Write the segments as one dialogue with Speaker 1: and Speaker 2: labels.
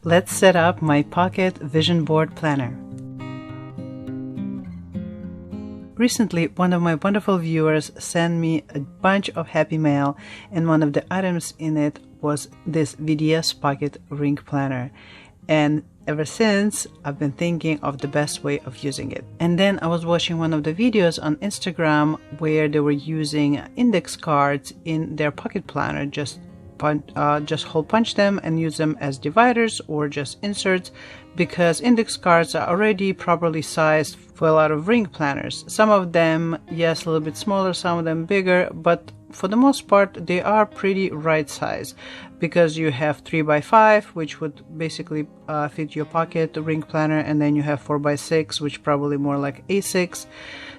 Speaker 1: let's set up my pocket vision board planner. Recently, one of my wonderful viewers sent me a bunch of happy mail, and one of the items in it was this VDS pocket ring planner. And ever since, I've been thinking of the best way of using it. And then I was watching one of the videos on Instagram where they were using index cards in their pocket planner, just hole punch them and use them as dividers or just inserts, because index cards are already properly sized for a lot of ring planners. Some of them, yes, a little bit smaller, some of them bigger, but for the most part they are pretty right size, because you have 3x5, which would basically fit your pocket ring planner, and then you have 4x6, which probably more like A6.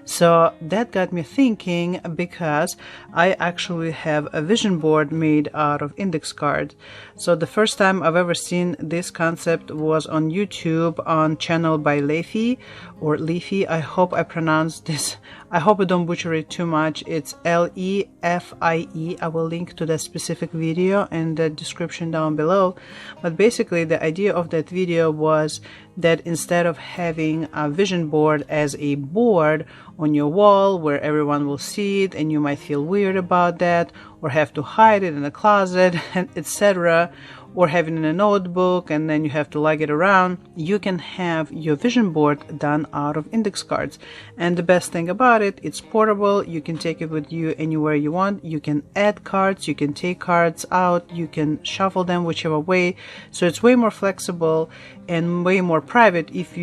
Speaker 1: So that got me thinking, because I actually have a vision board made out of index cards. So the first time I've ever seen this concept was on YouTube on channel by Leafy, or Leafy. I hope I pronounced this. I hope I don't butcher it too much. It's L-E-F-I-E. I will link to that specific video in the description down below. But basically the idea of that video was that instead of having a vision board as a board on your wall where everyone will see it and you might feel weird about that, or have to hide it in a closet, etc., or have it in a notebook and then you have to lug it around, you can have your vision board done out of index cards. And the best thing about it, it's portable. You can take it with you anywhere you want. You can add cards, you can take cards out, you can shuffle them whichever way. So it's way more flexible and way more private if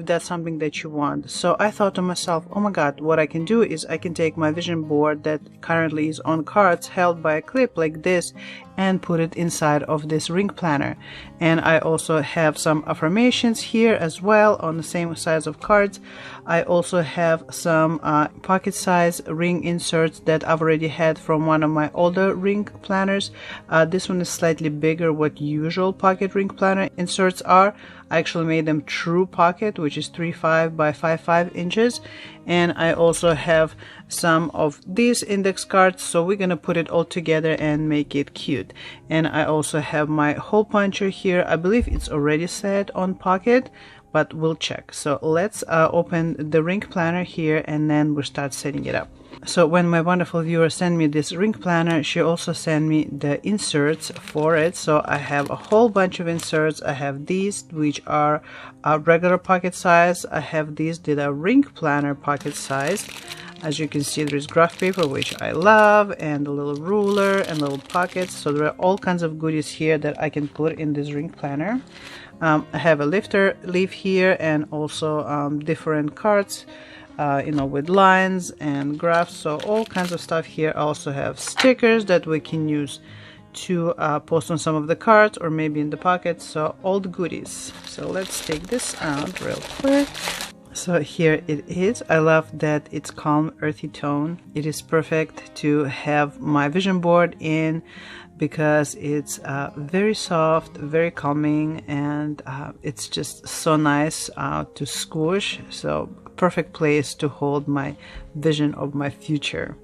Speaker 1: that's something that you want. So I thought to myself, oh my god, what I can do is I can take my vision board that currently is on cards held by a clip like this and put it inside of this ring planner. And I also have some affirmations here as well on the same size of cards. I also have some pocket size ring inserts that I've already had from one of my older ring planners. This one is slightly bigger what usual pocket ring planner inserts are. I actually made them true pocket, which is 3.5 by 5.5 inches. And I also have some of these index cards, so we're gonna put it all together and make it cute. And I also have my hole puncher here. I believe it's already set on pocket, but we'll check. So let's open the ring planner here and then we'll start setting it up. So when my wonderful viewer sent me this ring planner, she also sent me the inserts for it. So I have a whole bunch of inserts. I have these, which are regular pocket size. I have these that are ring planner pocket size. As you can see, there is graph paper, which I love, and a little ruler and little pockets. So there are all kinds of goodies here that I can put in this ring planner. I have a lifter leaf here, and also different cards, with lines and graphs. So all kinds of stuff here. I also have stickers that we can use to post on some of the cards or maybe in the pockets. So all the goodies. So let's take this out real quick. So here it is. I love that it's calm, earthy tone. It is perfect to have my vision board in, because it's very soft, very calming, and it's just so nice to squish. So perfect place to hold my vision of my future.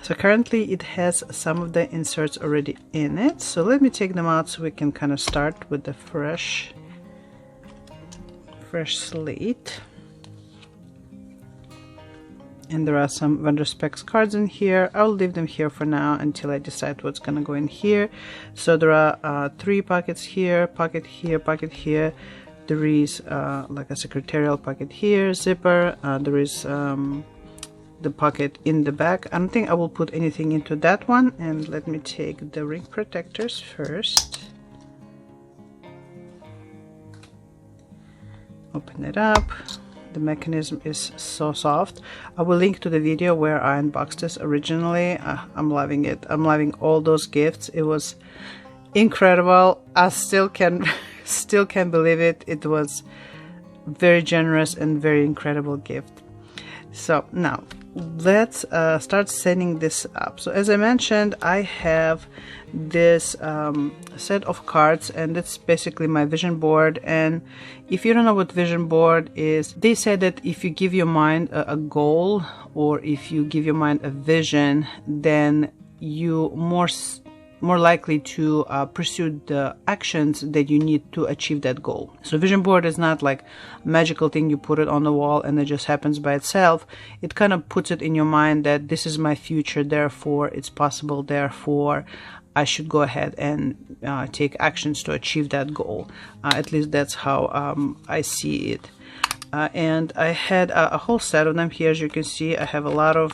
Speaker 1: So currently it has some of the inserts already in it. So let me take them out so we can kind of start with the fresh slate. And there are some vendor specs cards in here. I'll leave them here for now until I decide what's gonna go in here. So there are 3 pockets here, pocket here, pocket here. There is like a secretarial pocket here, zipper. There is the pocket in the back. I don't think I will put anything into that one. And let me take the ring protectors first. Open it up. The mechanism is so soft. I will link to the video where I unboxed this originally. I'm loving it. I'm loving all those gifts. It was incredible. I still can't believe it. It was very generous and very incredible gift. So now let's start setting this up. So as I mentioned, I have this set of cards, and that's basically my vision board. And if you don't know what vision board is, they say that if you give your mind a goal, or if you give your mind a vision, then you more more likely to pursue the actions that you need to achieve that goal. So vision board is not like a magical thing you put it on the wall and it just happens by itself. It kind of puts it in your mind that this is my future, therefore it's possible, therefore I should go ahead and take actions to achieve that goal. At least that's how I see it. And I had a whole set of them here. As you can see, I have a lot of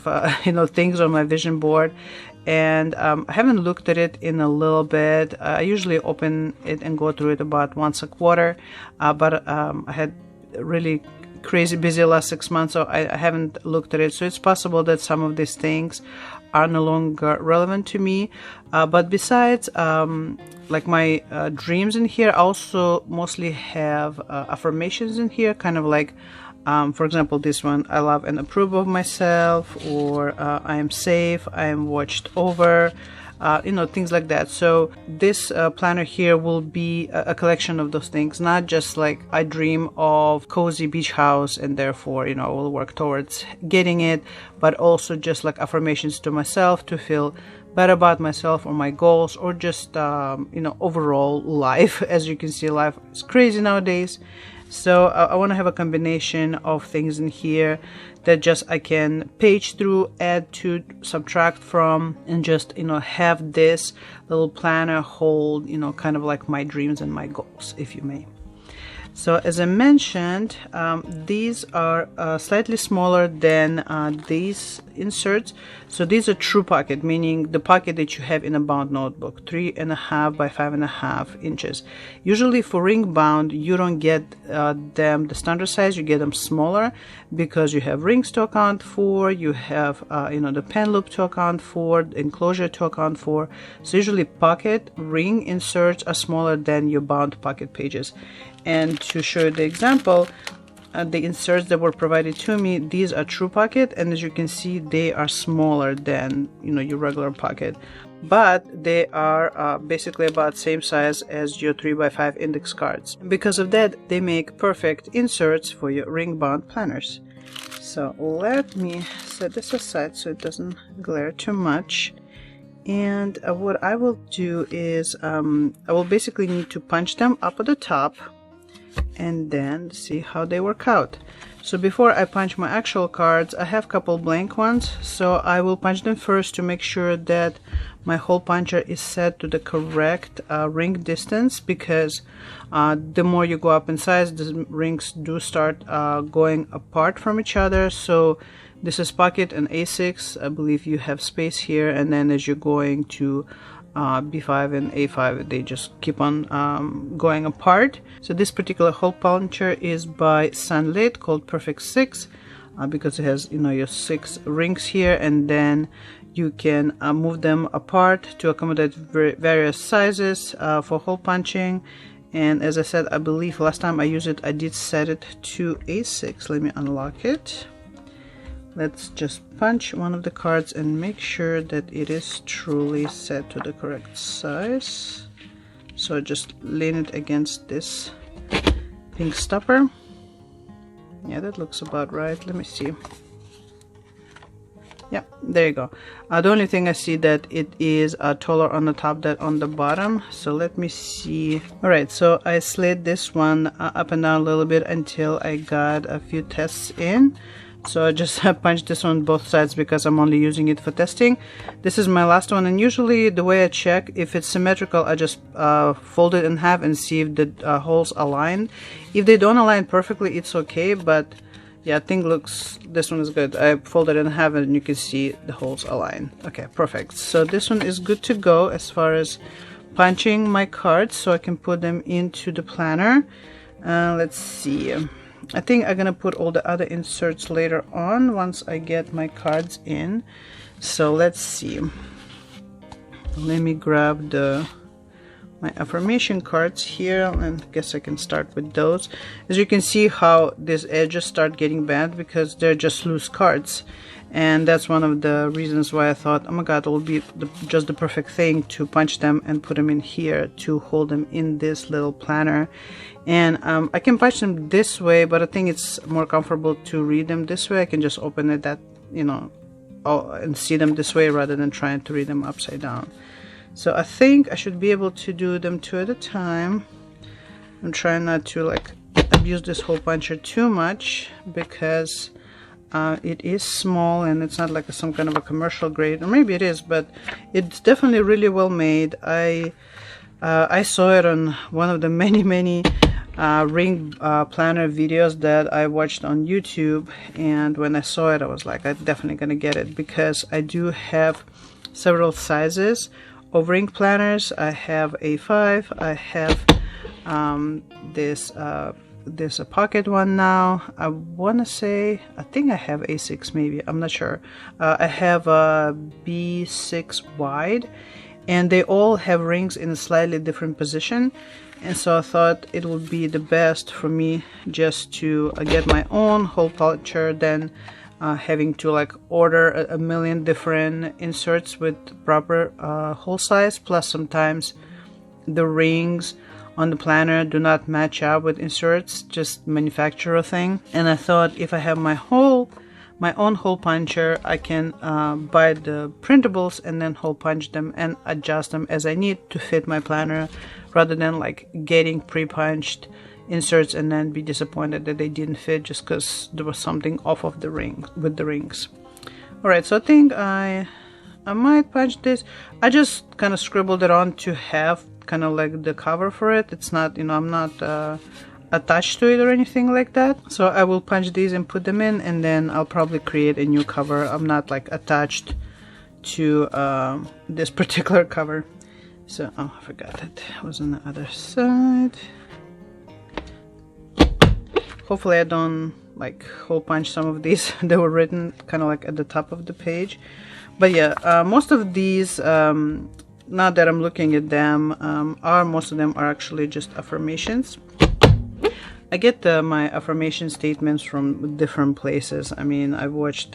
Speaker 1: things on my vision board, and I haven't looked at it in a little bit. I usually open it and go through it about once a quarter, but I had really crazy busy last 6 months, so I haven't looked at it. So it's possible that some of these things are no longer relevant to me, but besides like my dreams in here, I also mostly have affirmations in here, kind of like for example this one, I love and approve of myself, or I am safe, I am watched over, things like that. So this planner here will be a collection of those things, not just like I dream of cozy beach house and therefore I will work towards getting it, but also just like affirmations to myself to feel better about myself or my goals, or just overall life. As you can see, life is crazy nowadays, so I want to have a combination of things in here that just I can page through, add to, subtract from, and just have this little planner hold kind of like my dreams and my goals, if you may. So as I mentioned, these are slightly smaller than these inserts. So these are true pocket, meaning the pocket that you have in a bound notebook, 3.5 by 5.5 inches. Usually for ring bound, you don't get them the standard size, you get them smaller because you have rings to account for, you have the pen loop to account for, the enclosure to account for. So usually pocket ring inserts are smaller than your bound pocket pages. And to show you the example, the inserts that were provided to me, these are true pocket, and as you can see, they are smaller than your regular pocket, but they are basically about same size as your 3x5 index cards. Because of that, they make perfect inserts for your ring bound planners. So let me set this aside so it doesn't glare too much. And what I will do is I will basically need to punch them up at the top and then see how they work out. So before I punch my actual cards, I have a couple blank ones, so I will punch them first to make sure that my hole puncher is set to the correct ring distance, because the more you go up in size, the rings do start going apart from each other. So this is pocket and A6, I believe you have space here, and then as you're going to B5 and A5, they just keep on going apart. So this particular hole puncher is by Sunlit, called Perfect 6, because it has your 6 rings here, and then you can move them apart to accommodate various sizes for hole punching. And as I said, I believe last time I used it, I did set it to A6. Let me unlock it. Let's just punch one of the cards and make sure that it is truly set to the correct size. So just lean it against this pink stopper. Yeah, that looks about right. Let me see. Yeah, there you go. The only thing I see that it is taller on the top than on the bottom. So let me see. All right, so I slid this one up and down a little bit until I got a few tests in. So I just punched this on both sides because I'm only using it for testing. This is my last one, and usually the way I check if it's symmetrical, I just fold it in half and see if the holes align. If they don't align perfectly, it's okay, but yeah, I think this one is good. I folded it in half and you can see the holes align. Okay, perfect. So this one is good to go as far as punching my cards, so I can put them into the planner. Let's see. I think I'm gonna put all the other inserts later on once I get my cards in. So let's see. Let me grab my affirmation cards here, and I guess I can start with those. As you can see how these edges start getting bent because they're just loose cards, and that's one of the reasons why I thought, oh my god, it will be just the perfect thing to punch them and put them in here to hold them in this little planner. And I can punch them this way, but I think it's more comfortable to read them this way. I can just open it and see them this way rather than trying to read them upside down. So I think I should be able to do them 2 at a time. I'm trying not to like abuse this hole puncher too much, because it is small and it's not like some kind of a commercial grade, or maybe it is, but it's definitely really well made. I saw it on one of the many ring planner videos that I watched on YouTube, and when I saw it I was like, I'm definitely gonna get it, because I do have several sizes of ring planners. I have A5, I have there's a pocket one now. I want to say, I think I have A6 maybe, I'm not sure. I have a B6 wide, and they all have rings in a slightly different position, and so I thought it would be the best for me just to get my own hole puncher than having to like order a million different inserts with proper hole size, plus sometimes the rings on the planner do not match up with inserts, just manufacturer thing. And I thought if I have my own hole puncher, I can buy the printables and then hole punch them and adjust them as I need to fit my planner, rather than like getting pre-punched inserts and then be disappointed that they didn't fit just because there was something off of the ring with the rings. All right, so I think I might punch this. I just kind of scribbled it on to have kind of like the cover for it. It's not, you know, I'm not attached to it or anything like that. So I will punch these and put them in, and then I'll probably create a new cover. I'm not like attached to this particular cover. So, oh, I forgot that it was on the other side. Hopefully I don't like hole punch some of these that were written kind of like at the top of the page. But yeah, most of these, now that I'm looking at them, most of them are actually just affirmations. I get my affirmation statements from different places. I mean, I've watched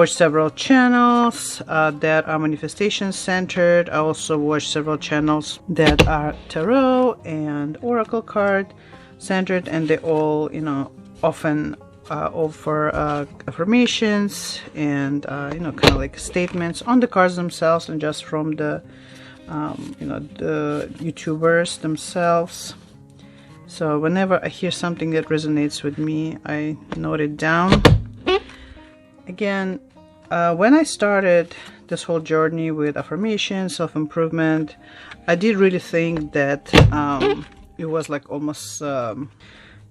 Speaker 1: several channels that are manifestation centered. I also watched several channels that are tarot and oracle card centered, and they all, you know, often offer affirmations and you know, kind of like statements on the cards themselves, and just from the you know, the YouTubers themselves. So whenever I hear something that resonates with me, I note it down. Again, when I started this whole journey with affirmation, self-improvement, I did really think that it was like almost kind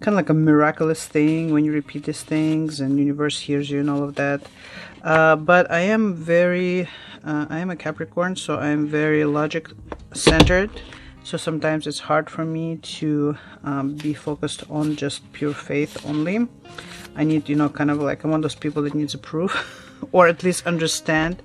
Speaker 1: of like a miraculous thing when you repeat these things and universe hears you and all of that. But I am a Capricorn, so I am very logic centered. So sometimes it's hard for me to be focused on just pure faith only. I need, you know, kind of like, I'm one of those people that needs a proof or at least understand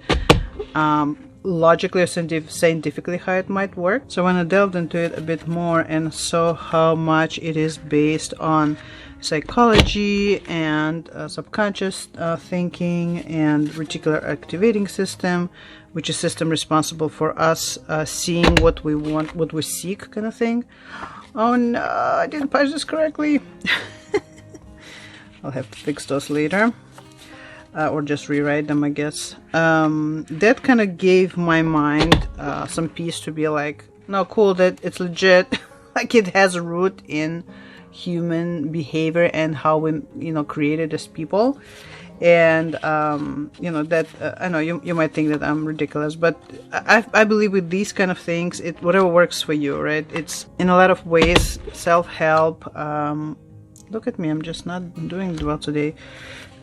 Speaker 1: logically or scientifically how it might work. So when I delved into it a bit more and saw how much it is based on psychology and subconscious thinking and reticular activating system, which is system responsible for us seeing what we want, what we seek, kind of thing. Oh no, I didn't punch this correctly. I'll have to fix those later. Or just rewrite them, I guess. That kind of gave my mind some peace to be like, no, cool, that it's legit. Like it has a root in human behavior and how we, you know, created as people. And you know, that I know you might think that I'm ridiculous, but I believe with these kind of things, it whatever works for you, right? It's in a lot of ways self-help. Look at me, I'm just not doing well today.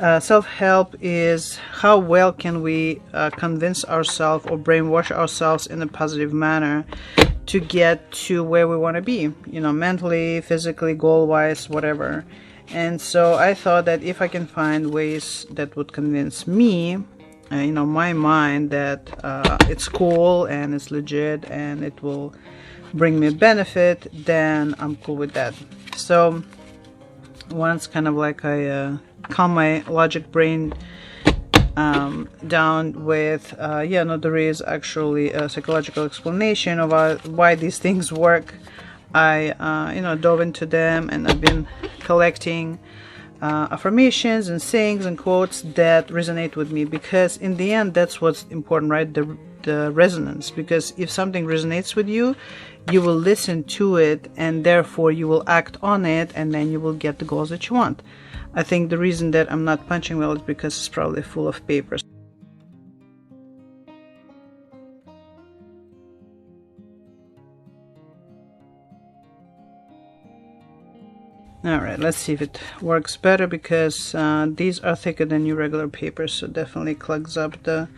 Speaker 1: Self-help is how well can we convince ourselves or brainwash ourselves in a positive manner to get to where we want to be, you know, mentally, physically, goal-wise, whatever. And so I thought that if I can find ways that would convince me, you know, my mind, that it's cool and it's legit and it will bring me benefit, then I'm cool with that. So once kind of like I calm my logic brain down with yeah, no, there is actually a psychological explanation of why these things work. I you know, dove into them, and I've been collecting affirmations and sayings and quotes that resonate with me, because in the end that's what's important, right? The the resonance, because if something resonates with you, you will listen to it and therefore you will act on it, and then you will get the goals that you want. I think the reason that I'm not punching well is because it's probably full of papers. Alright, let's see if it works better, because these are thicker than your regular papers, so definitely clogs up the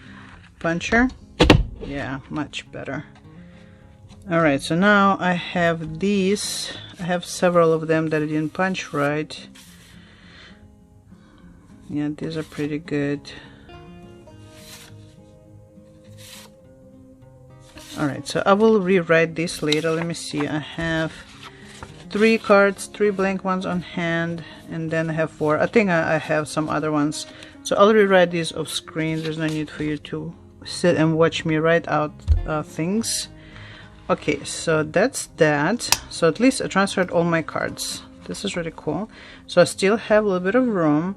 Speaker 1: puncher. Yeah, much better. Alright, so now I have these. I have several of them that I didn't punch right. Yeah, these are pretty good. Alright, so I will rewrite this later. Let me see. I have 3 cards, 3 blank ones on hand, and then I have 4. I think I have some other ones. So I'll rewrite these off screen. There's no need for you to sit and watch me write out things. Okay, so that's that. So at least I transferred all my cards. This is really cool. So I still have a little bit of room.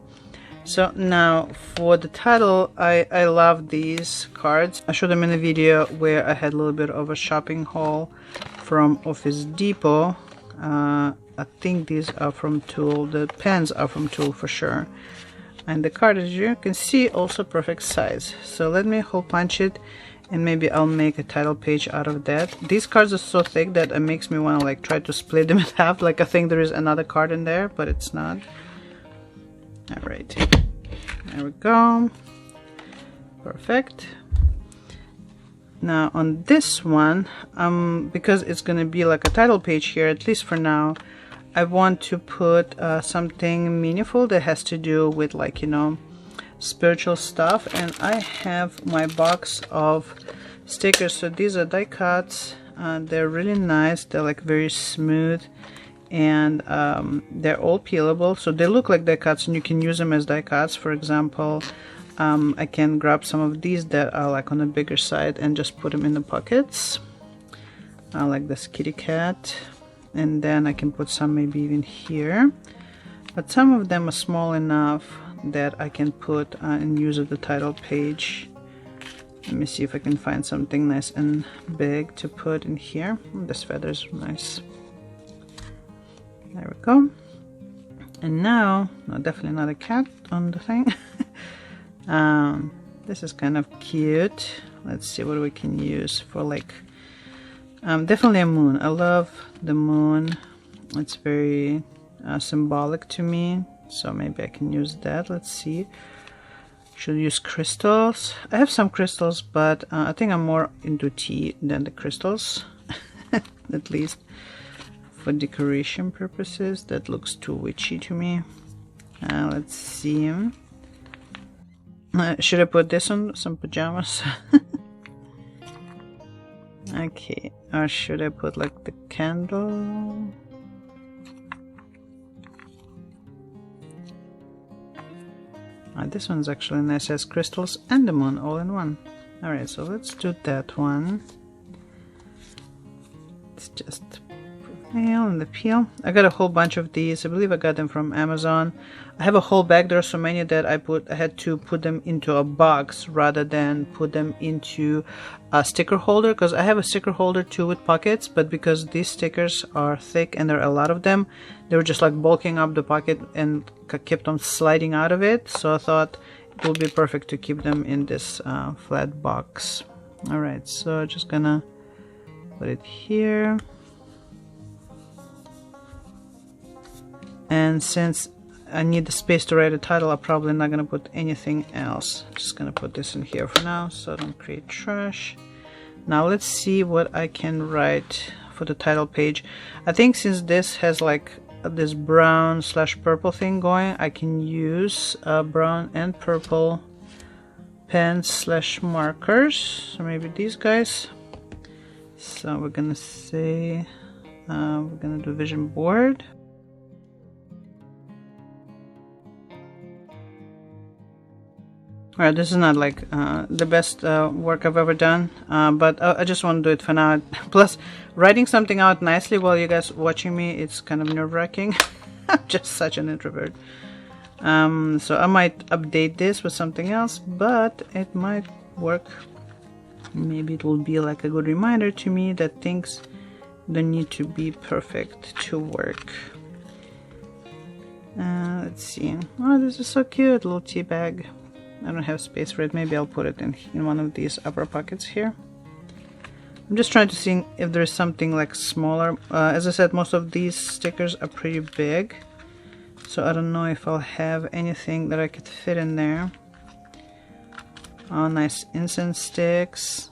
Speaker 1: So now for the title, I love these cards. I showed them in a video where I had a little bit of a shopping haul from Office Depot. I think these are from Tool. The pens are from Tool for sure. And the card, as you can see, also perfect size. So let me hole punch it, and maybe I'll make a title page out of that. These cards are so thick that it makes me want to like try to split them in half. Like I think there is another card in there, but it's not. Alright, there we go. Perfect. Now on this one, because it's gonna be like a title page here, at least for now, I want to put something meaningful that has to do with, like, you know, spiritual stuff. And I have my box of stickers. So these are die cuts. They're really nice. They're like very smooth, and they're all peelable. So they look like die cuts, and you can use them as die cuts. For example, I can grab some of these that are like on the bigger side and just put them in the pockets, like this kitty cat, and then I can put some maybe even here, but some of them are small enough that I can put and use at the title page. Let me see if I can find something nice and big to put in here. This feather's nice. There we go. And now, no, definitely not a cat on the thing. This is kind of cute. Let's see what we can use for, like, definitely a moon. I love the moon. It's very symbolic to me, so maybe I can use that. Let's see. Should use crystals. I have some crystals, but I think I'm more into tea than the crystals. At least for decoration purposes. That looks too witchy to me. Let's see. Should I put this on some pajamas? Okay, or should I put like the candle? This one's actually nice. It has crystals and the moon all in one. Alright, so let's do that one. It's just peel and the peel. I got a whole bunch of these. I believe I got them from Amazon. I have a whole bag. There are so many that I had to put them into a box rather than put them into a sticker holder, because I have a sticker holder too with pockets, but because these stickers are thick and there are a lot of them, they were just like bulking up the pocket and kept on sliding out of it. So I thought it would be perfect to keep them in this flat box. Alright, so just gonna put it here. And since I need the space to write a title, I'm probably not going to put anything else. Just going to put this in here for now so I don't create trash. Now let's see what I can write for the title page. I think since this has like this brown / purple thing going, I can use brown and purple pens / markers. So maybe these guys. So we're going to say, we're going to do vision board. Alright, this is not like the best work I've ever done, but I just want to do it for now. Plus, writing something out nicely while you guys watching me, it's kind of nerve-wracking. I'm just such an introvert. So I might update this with something else, but it might work Maybe it will be like a good reminder to me that things don't need to be perfect to work. Let's see. Oh, this is so cute, little tea bag. I don't have space for it. Maybe I'll put it in one of these upper pockets here. I'm just trying to see if there's something like smaller. As I said, most of these stickers are pretty big, so I don't know if I'll have anything that I could fit in there. Oh, nice incense sticks.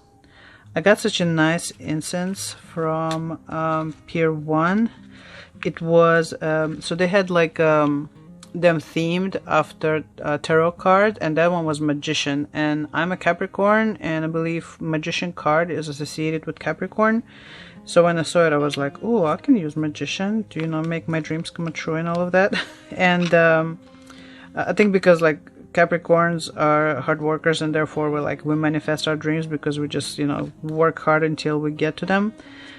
Speaker 1: I got such a nice incense from Pier 1. It was, so they had like them themed after tarot card, and that one was Magician. And I'm a Capricorn, and I believe Magician card is associated with Capricorn. So when I saw it, I was like, oh, I can use Magician to, you know, make my dreams come true and all of that. And I think because like Capricorns are hard workers, and therefore we manifest our dreams because we just, you know, work hard until we get to them.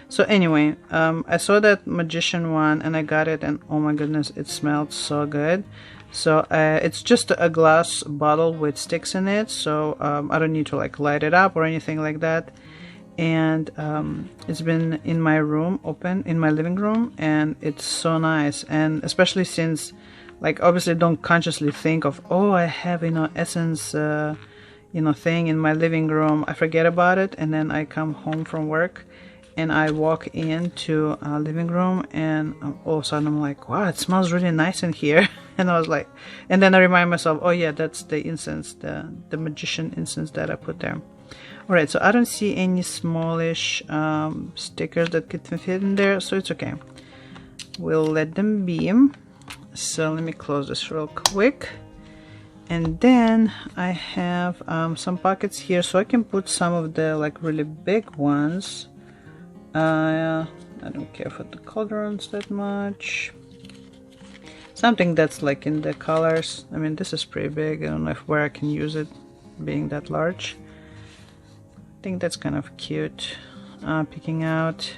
Speaker 1: So anyway, I saw that Magician one and I got it, and oh my goodness, it smelled so good. So it's just a glass bottle with sticks in it, so I don't need to like light it up or anything like that. And it's been in my room, open in my living room, and it's so nice. And especially since, like, obviously don't consciously think of, oh, I have, you know, essence, you know, thing in my living room. I forget about it, and then I come home from work and I walk into a living room, and all of a sudden I'm like, wow, it smells really nice in here. And I was like, and then I remind myself, oh yeah, that's the incense, the Magician incense that I put there. Alright, so I don't see any smallish stickers that could fit in there, so it's okay. We'll let them be. So let me close this real quick. And then I have some pockets here, so I can put some of the like really big ones. I don't care for the cauldrons that much. Something that's like in the colors. I mean, this is pretty big. I don't know where I can use it being that large. I think that's kind of cute. Picking out.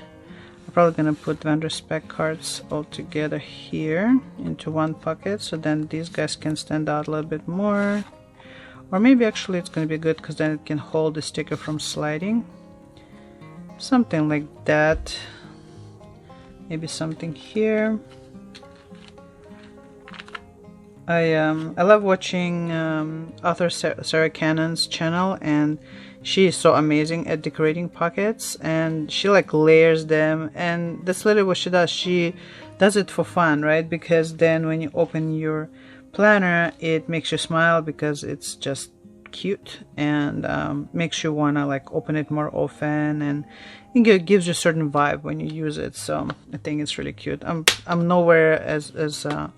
Speaker 1: I'm probably gonna put vendor spec cards all together here into one pocket, so then these guys can stand out a little bit more. Or maybe actually it's gonna be good because then it can hold the sticker from sliding. Something like that. Maybe something here. I love watching author Sarah Cannon's channel, and she is so amazing at decorating pockets, and she like layers them, and that's literally what she does. She does it for fun, right? Because then when you open your planner, it makes you smile because it's just cute, and makes you wanna like open it more often, and it gives you a certain vibe when you use it. So I think it's really cute. I'm nowhere as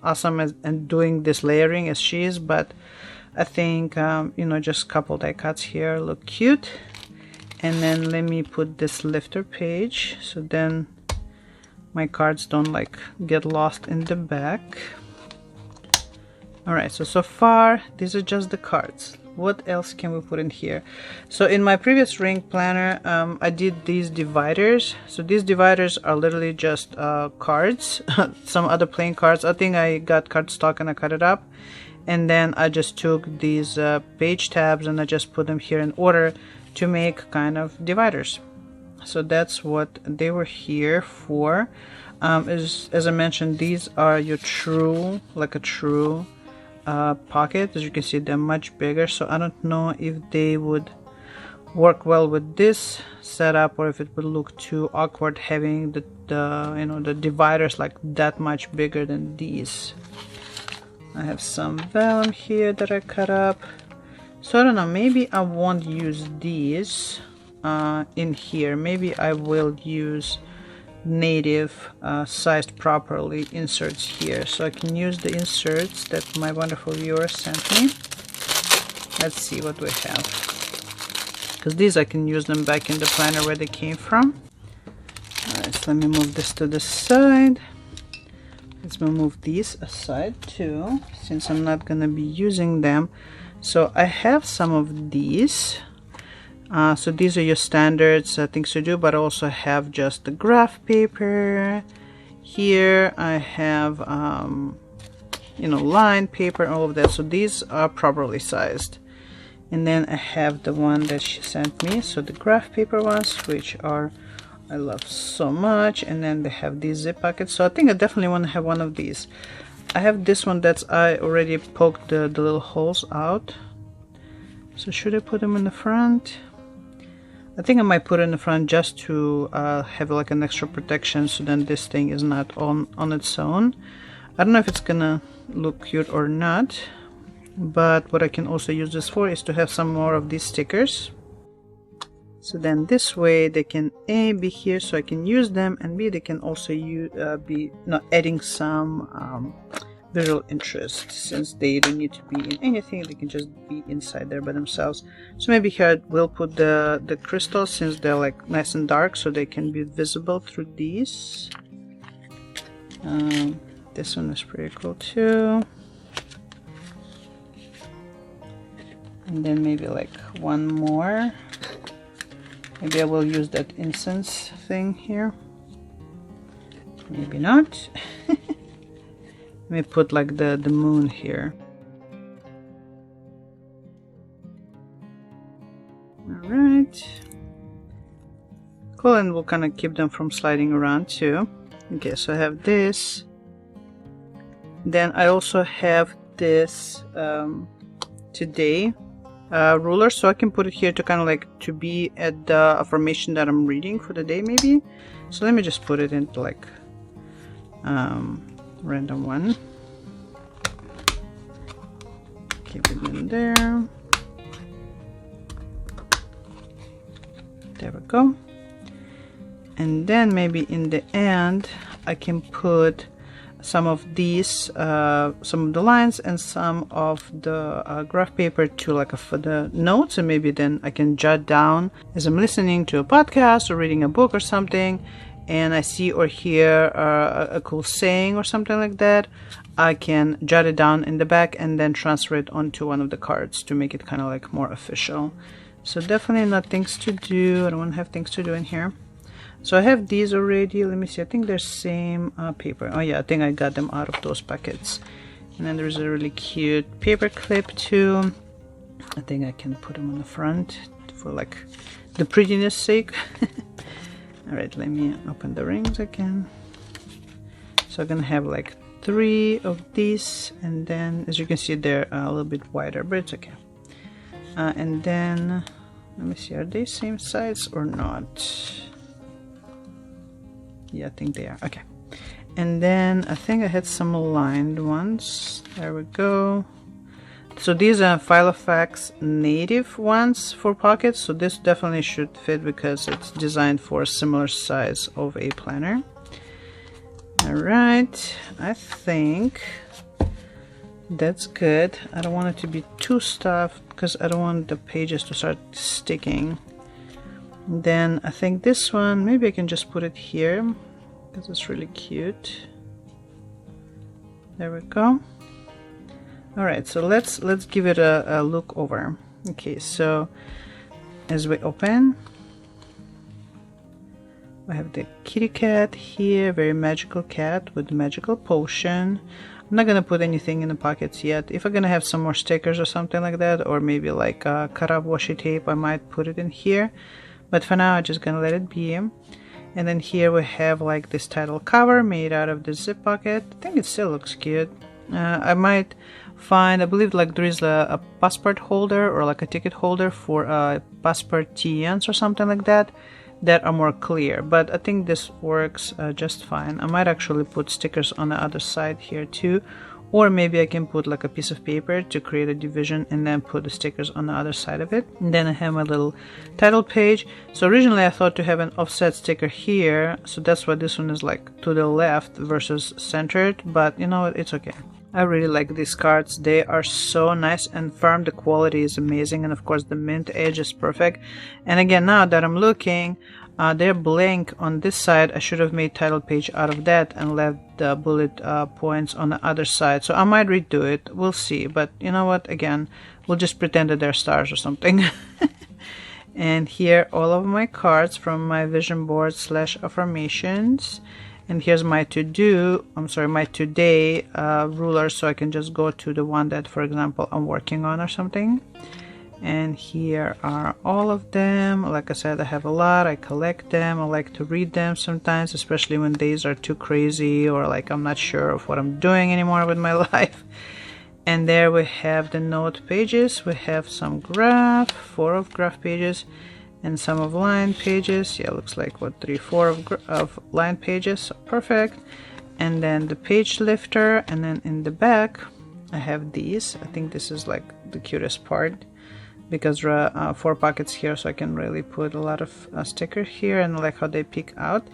Speaker 1: awesome as and doing this layering as she is, but I think you know, just a couple die cuts here look cute. And then let me put this lifter page so then my cards don't like get lost in the back. Alright, so far these are just the cards. What else can we put in here? So in my previous ring planner, I did these dividers. So these dividers are literally just cards, some other plain cards. I think I got cardstock and I cut it up. And then I just took these page tabs and I just put them here in order to make kind of dividers. So that's what they were here for. As I mentioned, these are your true, like a true pocket. As you can see, they're much bigger, so I don't know if they would work well with this setup or if it would look too awkward having the you know, the dividers like that much bigger than these. I have some vellum here that I cut up, so I don't know, maybe I won't use these in here. Maybe I will use native sized properly inserts here, so I can use the inserts that my wonderful viewer sent me. Let's see what we have, because these I can use them back in the planner where they came from. Alright, so let me move this to the side. Let's move these aside too, since I'm not gonna be using them. So I have some of these. So these are your standards things to do, but I also have just the graph paper. Here I have you know, line paper and all of that. So these are properly sized. And then I have the one that she sent me, so the graph paper ones, which are I love so much. And then they have these zip pockets, so I think I definitely want to have one of these. I have this one that's I already poked the little holes out, so should I put them in the front? I think I might put it in the front just to have like an extra protection, so then this thing is not on its own. I don't know if it's gonna look cute or not, but what I can also use this for is to have some more of these stickers. So then this way they can A, be here so I can use them, and B, they can also be adding some visual interest. Since they don't need to be in anything, they can just be inside there by themselves. So maybe here we'll put the crystals, since they're like nice and dark, so they can be visible through these. This one is pretty cool too. And then maybe like one more. Maybe I will use that incense thing here. Maybe not. Let me put like the moon here. Alright. Cool, and we'll kind of keep them from sliding around too. Okay, so I have this. Then I also have this today ruler, so I can put it here to kind of like to be at the affirmation that I'm reading for the day maybe. So let me just put it into like random one. Keep it in there. There we go. And then maybe in the end I can put some of these, some of the lines and some of the graph paper to like for the notes, and maybe then I can jot down as I'm listening to a podcast or reading a book or something, and I see or hear a cool saying or something like that. I can jot it down in the back and then transfer it onto one of the cards to make it kind of like more official. So definitely not things to do. I don't want to have things to do in here. So I have these already. Let me see. I think they're same paper. Oh yeah, I think I got them out of those packets. And then there's a really cute paper clip too. I think I can put them on the front for like the prettiness sake. All right, let me open the rings again. So I'm gonna have like 3 of these, and then as you can see they're a little bit wider, but it's okay. And then let me see, are they same size or not? Yeah, I think they are. Okay. And then I think I had some lined ones. There we go. So these are Filofax native ones for pockets. So this definitely should fit because it's designed for a similar size of a planner. All right. I think that's good. I don't want it to be too stuffed because I don't want the pages to start sticking. Then I think this one, maybe I can just put it here because it's really cute. There we go. All right, so let's give it a look over. Okay, so as we open, we have the kitty cat here, very magical cat with magical potion. I'm not gonna put anything in the pockets yet. If I'm gonna have some more stickers or something like that, or maybe like cut up washi tape, I might put it in here. But for now, I'm just gonna let it be. And then here we have like this title cover made out of the zip pocket. I think it still looks cute. I might find, I believe like there is a passport holder or like a ticket holder for passport TNs or something like that are more clear. But I think this works just fine. I might actually put stickers on the other side here too. Or maybe I can put like a piece of paper to create a division and then put the stickers on the other side of it. And then I have my little title page. So originally I thought to have an offset sticker here. So that's why this one is like to the left versus centered. But you know what, it's okay. I really like these cards. They are so nice and firm. The quality is amazing. And of course the mint edge is perfect. And again, now that I'm looking, they're blank on this side. I should have made title page out of that and left the bullet points on the other side. So I might redo it. We'll see. But you know what? Again, we'll just pretend that they're stars or something. And here all of my cards from my vision board / affirmations. And here's my my today ruler, so I can just go to the one that, for example, I'm working on or something. And here are all of them. Like I said, I have a lot. I collect them. I like to read them sometimes, especially when days are too crazy or like I'm not sure of what I'm doing anymore with my life. And there we have the note pages. We have some graph, 4 of graph pages, and some of line pages. Yeah, looks like what, 3, 4 of line pages. So perfect. And then the page lifter, and then in the back I have these. I think this is like the cutest part, because there are 4 pockets here, so I can really put a lot of stickers here, and I like how they peek out.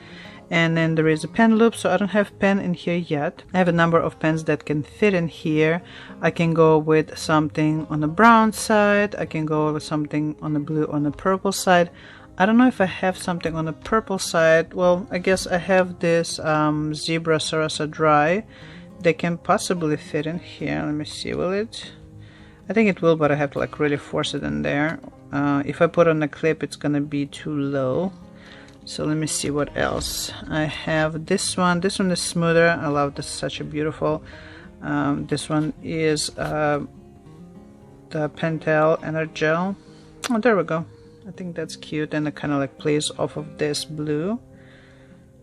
Speaker 1: And then there is a pen loop, so I don't have pen in here yet. I have a number of pens that can fit in here. I can go with something on the brown side. I can go with something on the blue, on the purple side. I don't know if I have something on the purple side. Well, I guess I have this Zebra Sarasa Dry. They can possibly fit in here. Let me see, will it? I think it will, but I have to like really force it in there. If I put on a clip, it's gonna be too low. So let me see what else. I have this one. This one is smoother. I love this, such a beautiful. This one is the Pentel EnerGel. Oh, there we go. I think that's cute, and it kind of like plays off of this blue.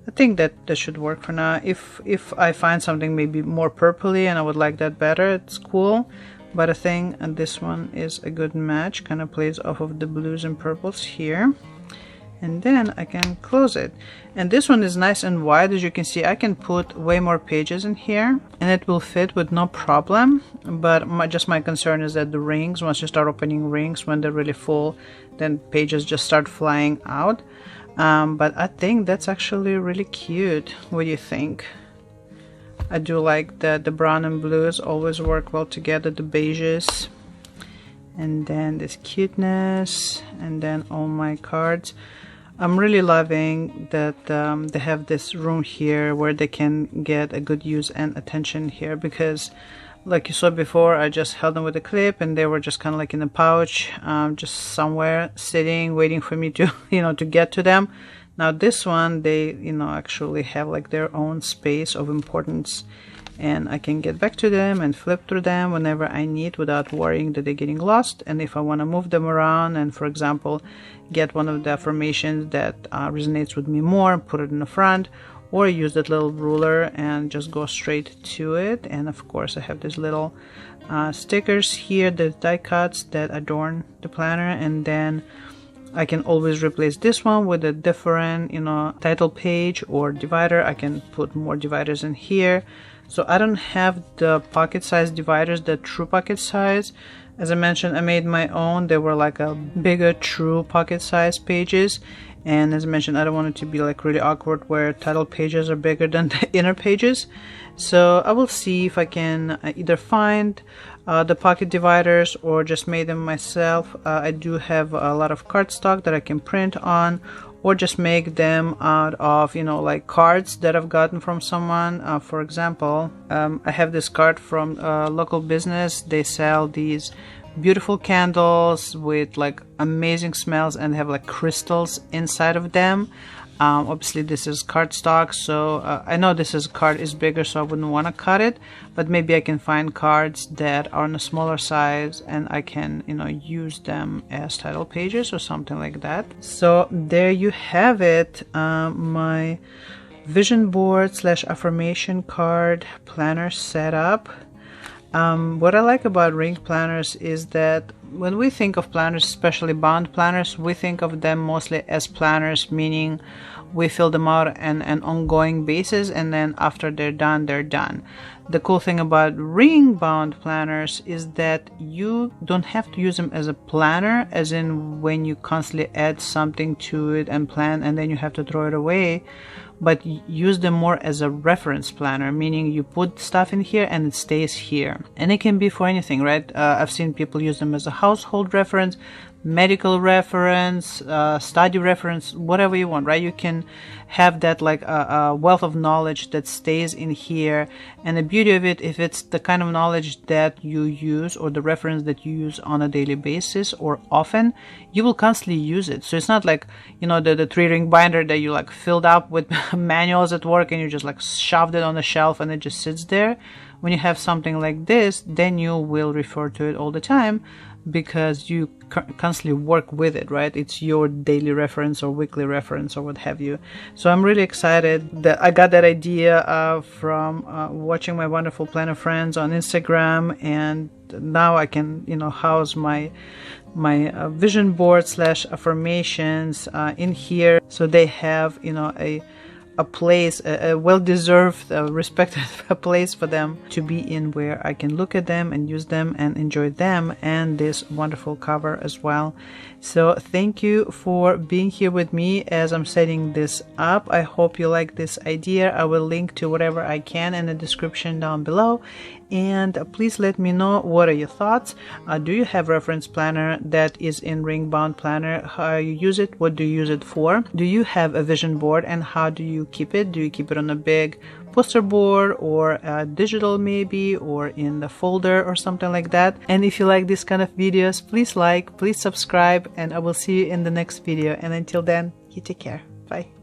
Speaker 1: I think that should work for now. If I find something maybe more purpley and I would like that better, it's cool. But I think this one is a good match, kind of plays off of the blues and purples here. And then I can close it. And this one is nice and wide. As you can see, I can put way more pages in here and it will fit with no problem. But my concern is that the rings, once you start opening rings, when they're really full, then pages just start flying out. But I think that's actually really cute. What do you think? I do like that the brown and blues always work well together, the beiges. And then this cuteness, and then all my cards. I'm really loving that they have this room here where they can get a good use and attention here, because like you saw before, I just held them with a clip and they were just kind of like in a pouch, just somewhere sitting, waiting for me to, to get to them. Now this one, they, actually have like their own space of importance, and I can get back to them and flip through them whenever I need without worrying that they're getting lost. And if I want to move them around and, for example, get one of the affirmations that resonates with me more, put it in the front, or use that little ruler and just go straight to it. And of course I have these little stickers here, the die cuts that adorn the planner, and then I can always replace this one with a different, title page or divider. I can put more dividers in here. So I don't have the pocket size dividers, the true pocket size. As I mentioned, I made my own. They were like a bigger true pocket size pages. And as I mentioned, I don't want it to be like really awkward where title pages are bigger than the inner pages. So I will see if I can either find the pocket dividers or just make them myself. I do have a lot of cardstock that I can print on, or just make them out of, like cards that I've gotten from someone. For example, I have this card from a local business. They sell these beautiful candles with like amazing smells and have like crystals inside of them. Obviously this is cardstock, so I know this card is bigger, so I wouldn't want to cut it, but maybe I can find cards that are on a smaller size and I can use them as title pages or something like that. So there you have it, my vision board / affirmation card planner setup. What I like about ring planners is that when we think of planners, especially bound planners, we think of them mostly as planners, meaning we fill them out on an ongoing basis, and then after they're done, they're done. The cool thing about ring bound planners is that you don't have to use them as a planner, as in when you constantly add something to it and plan and then you have to throw it away, but use them more as a reference planner, meaning you put stuff in here and it stays here. And it can be for anything, right? I've seen people use them as a household reference, medical reference, study reference, whatever you want, right? You can have that like a wealth of knowledge that stays in here. And the beauty of it, if it's the kind of knowledge that you use or the reference that you use on a daily basis or often, you will constantly use it. So it's not like, you know, the 3-ring binder that you like filled up with manuals at work and you just like shoved it on the shelf and it just sits there. When you have something like this, then you will refer to it all the time because you constantly work with it, right? It's your daily reference or weekly reference or what have you. So I'm really excited that I got that idea from watching my wonderful planner friends on Instagram, and now I can, you know, house my vision board / affirmations in here, so they have, you know, a place, a well-deserved, respected place for them to be in, where I can look at them and use them and enjoy them and this wonderful cover as well. So thank you for being here with me as I'm setting this up. I hope you like this idea. I will link to whatever I can in the description down below. And please let me know, what are your thoughts? Do you have reference planner that is in ring bound planner? How you use it? What do you use it for? Do you have a vision board, and how do you keep it? Do you keep it on a big poster board or digital maybe, or in the folder or something like that? And if you like this kind of videos, please like, please subscribe, and I will see you in the next video. And until then, you take care. Bye.